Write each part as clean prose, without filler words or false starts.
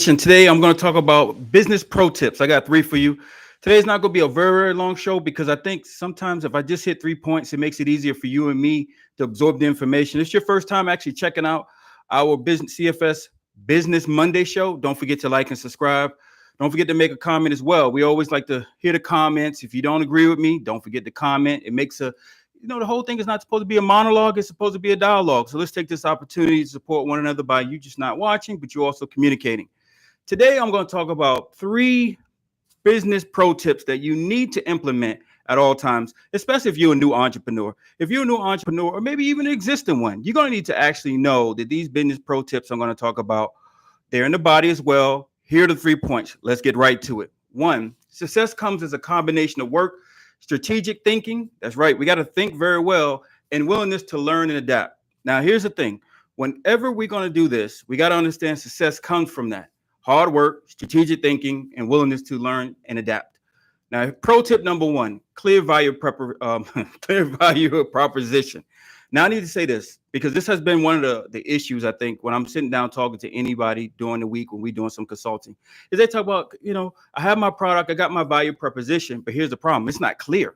Today, I'm going to talk about business pro tips. I got three for you. Today's not going to be a very long show because I think sometimes if I just hit 3 points, it makes it easier for you and me to absorb the information. It's your first time actually checking out our business CFS Business Monday show. Don't forget to like and subscribe. Don't forget to make a comment as well. We always like to hear the comments. If you don't agree with me, don't forget to comment. It makes the whole thing is not supposed to be a monologue. It's supposed to be a dialogue. So let's take this opportunity to support one another by you just not watching, but you're also communicating. Today, I'm going to talk about three business pro tips that you need to implement at all times, especially if you're a new entrepreneur. If you're a new entrepreneur, or maybe even an existing one, you're going to need to actually know that these business pro tips I'm going to talk about, they're in the body as well. Here are the 3 points. Let's get right to it. One, success comes as a combination of work, strategic thinking. That's right. We got to think very well and willingness to learn and adapt. Now, here's the thing. Whenever we're going to do this, we got to understand success comes from that. Hard work, strategic thinking, and willingness to learn and adapt. Now, pro tip number one, clear value proposition. Now, I need to say this because this has been one of the issues, I think, when I'm sitting down talking to anybody during the week when we're doing some consulting, is they talk about, I have my product, I got my value proposition, but here's the problem. It's not clear.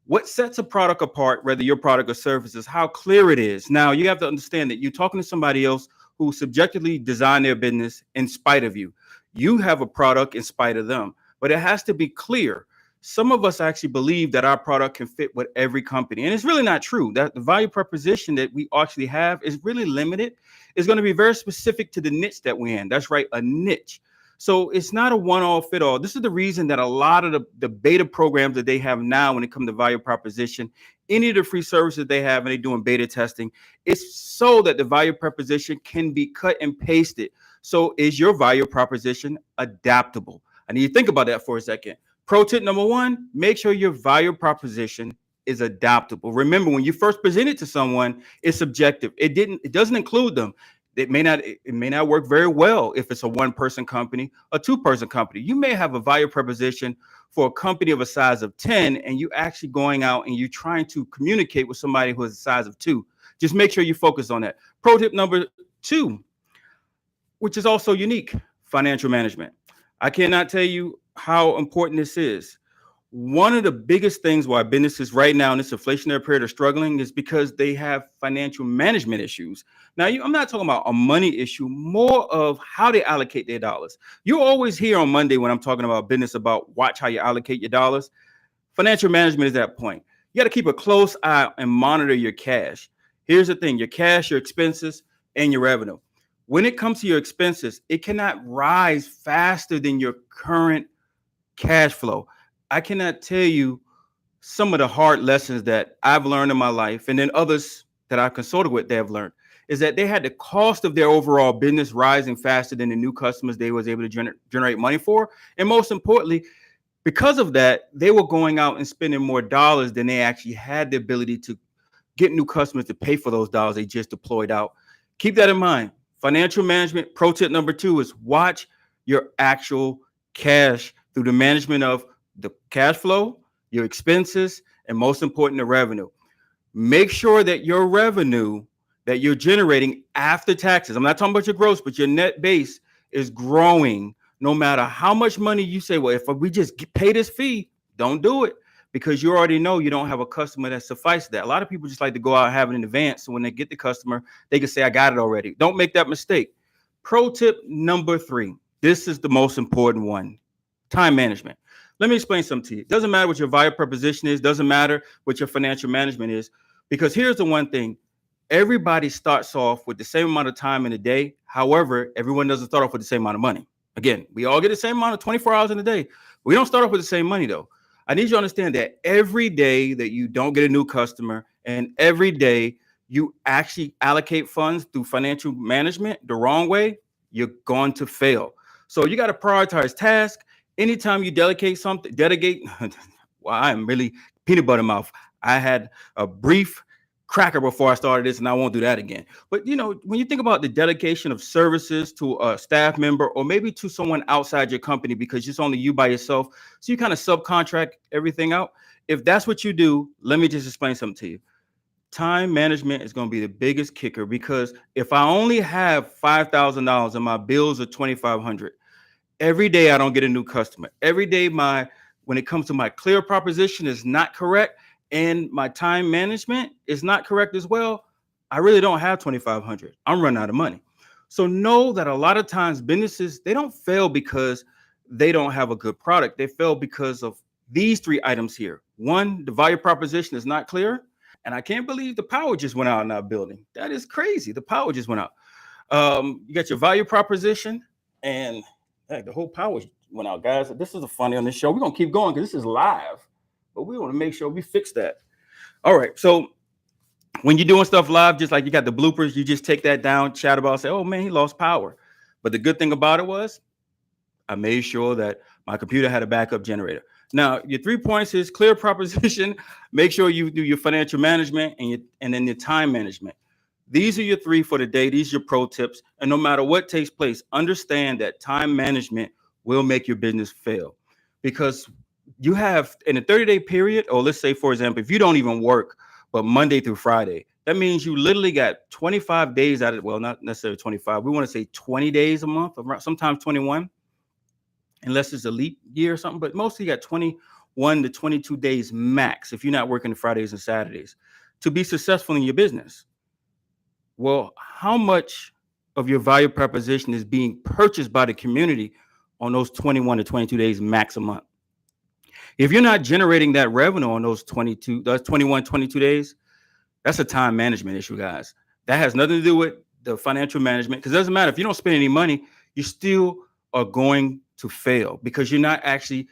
What sets a product apart, whether your product or service, is how clear it is. Now, you have to understand that you're talking to somebody else who subjectively designed their business in spite of you. You have a product in spite of them, but it has to be clear. Some of us actually believe that our product can fit with every company, and it's really not true. That the value proposition that we actually have is really limited. It's going to be very specific to the niche that we're in. That's right, a niche. So it's not a one-all fit all. This is the reason that a lot of the beta programs that they have now when it comes to value proposition, any of the free services they have and they're doing beta testing, it's so that the value proposition can be cut and pasted. So is your value proposition adaptable? I need you to think about that for a second. Pro tip number one, make sure your value proposition is adaptable. Remember, when you first present it to someone, it's subjective. It doesn't include them. It may not work very well if it's a one-person company, a two-person company. You may have a value proposition for a company of a size of 10, and you actually going out and you're trying to communicate with somebody who is the size of 2. Just make sure you focus on that. Pro tip number 2, which is also unique, financial management. I cannot tell you how important this is. One of the biggest things why businesses right now in this inflationary period are struggling is because they have financial management issues. Now, I'm not talking about a money issue, more of how they allocate their dollars. You always hear on Monday when I'm talking about business about watch how you allocate your dollars. Financial management is that point. You got to keep a close eye and monitor your cash. Here's the thing, your cash, your expenses, and your revenue. When it comes to your expenses, it cannot rise faster than your current cash flow. I cannot tell you some of the hard lessons that I've learned in my life, and then others that I consulted with, they have learned, is that they had the cost of their overall business rising faster than the new customers they was able to generate money for. And most importantly, because of that, they were going out and spending more dollars than they actually had the ability to get new customers to pay for those dollars they just deployed out. Keep that in mind. Financial management, pro tip number 2 is watch your actual cash through the management of the cash flow, your expenses, and most important, the revenue. Make sure that your revenue that you're generating after taxes, I'm not talking about your gross, but your net base is growing no matter how much money you say, well, if we just pay this fee, don't do it because you already know you don't have a customer that suffices that. A lot of people just like to go out and have it in advance. So when they get the customer, they can say, I got it already. Don't make that mistake. Pro tip number 3. This is the most important one. Time management. Let me explain something to you. It doesn't matter what your value proposition is. Doesn't matter what your financial management is. Because here's the one thing. Everybody starts off with the same amount of time in a day. However, everyone doesn't start off with the same amount of money. Again, we all get the same amount of 24 hours in a day. We don't start off with the same money, though. I need you to understand that every day that you don't get a new customer and every day you actually allocate funds through financial management the wrong way, you're going to fail. So you got to prioritize tasks. Anytime you delegate, well, I'm really peanut butter mouth. I had a brief cracker before I started this, and I won't do that again. But, when you think about the dedication of services to a staff member or maybe to someone outside your company because it's only you by yourself, so you kind of subcontract everything out. If that's what you do, let me just explain something to you. Time management is going to be the biggest kicker, because if I only have $5,000 and my bills are 2,500, every day I don't get a new customer. Every day when it comes to my clear proposition is not correct and my time management is not correct as well, I really don't have 2,500. I'm running out of money. So know that a lot of times businesses, they don't fail because they don't have a good product. They fail because of these three items here. One, the value proposition is not clear. And I can't believe the power just went out in our building. That is crazy. The power just went out. You got your value proposition, and heck, the whole power went out, guys. This is a funny on this show. We're gonna keep going because this is live, but we want to make sure we fix that. All right. So when you're doing stuff live, just like you got the bloopers, you just take that down, chat about, say, oh man, he lost power. But the good thing about it was I made sure that my computer had a backup generator. Now, your 3 points is clear proposition. Make sure you do your financial management and then your time management. These are your three for the day. These are your pro tips. And no matter what takes place, understand that time management will make your business fail, because you have in a 30-day period, or let's say, for example, if you don't even work, but Monday through Friday, that means you literally got 25 days out of, well, not necessarily 25. We want to say 20 days a month, sometimes 21, unless it's a leap year or something. But mostly you got 21 to 22 days max if you're not working Fridays and Saturdays to be successful in your business. Well, how much of your value proposition is being purchased by the community on those 21 to 22 days max a month? If you're not generating that revenue on those 21, 22 days, that's a time management issue, guys. That has nothing to do with the financial management, because it doesn't matter. If you don't spend any money, you still are going to fail, because you're not actually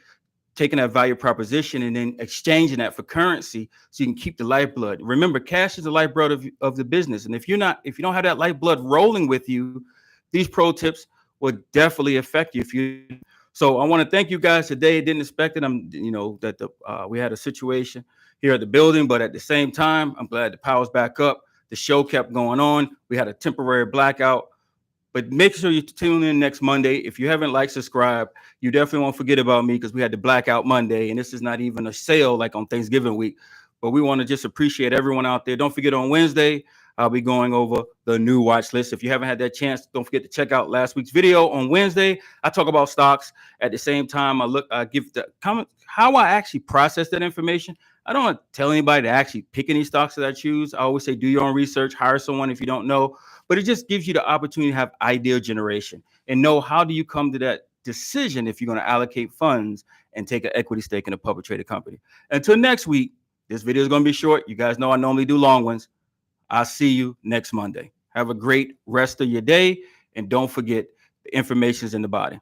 taking that value proposition and then exchanging that for currency so you can keep the lifeblood. Remember, cash is the lifeblood of the business. And if you don't have that lifeblood rolling with you, these pro tips will definitely affect you. So I want to thank you guys today. Didn't expect it. We had a situation here at the building, but at the same time, I'm glad the power's back up. The show kept going on. We had a temporary blackout. But make sure you tune in next Monday. If you haven't liked, subscribe, you definitely won't forget about me, because we had the blackout Monday, and this is not even a sale like on Thanksgiving week. But we want to just appreciate everyone out there. Don't forget, on Wednesday, I'll be going over the new watch list. If you haven't had that chance, don't forget to check out last week's video. On Wednesday, I talk about stocks. At the same time, I give the comment how I actually process that information. I don't tell anybody to actually pick any stocks that I choose. I always say, do your own research, hire someone if you don't know. But it just gives you the opportunity to have idea generation and know how do you come to that decision if you're going to allocate funds and take an equity stake in a public traded company. Until next week, this video is going to be short. You guys know I normally do long ones. I'll see you next Monday. Have a great rest of your day. And don't forget, the information is in the body.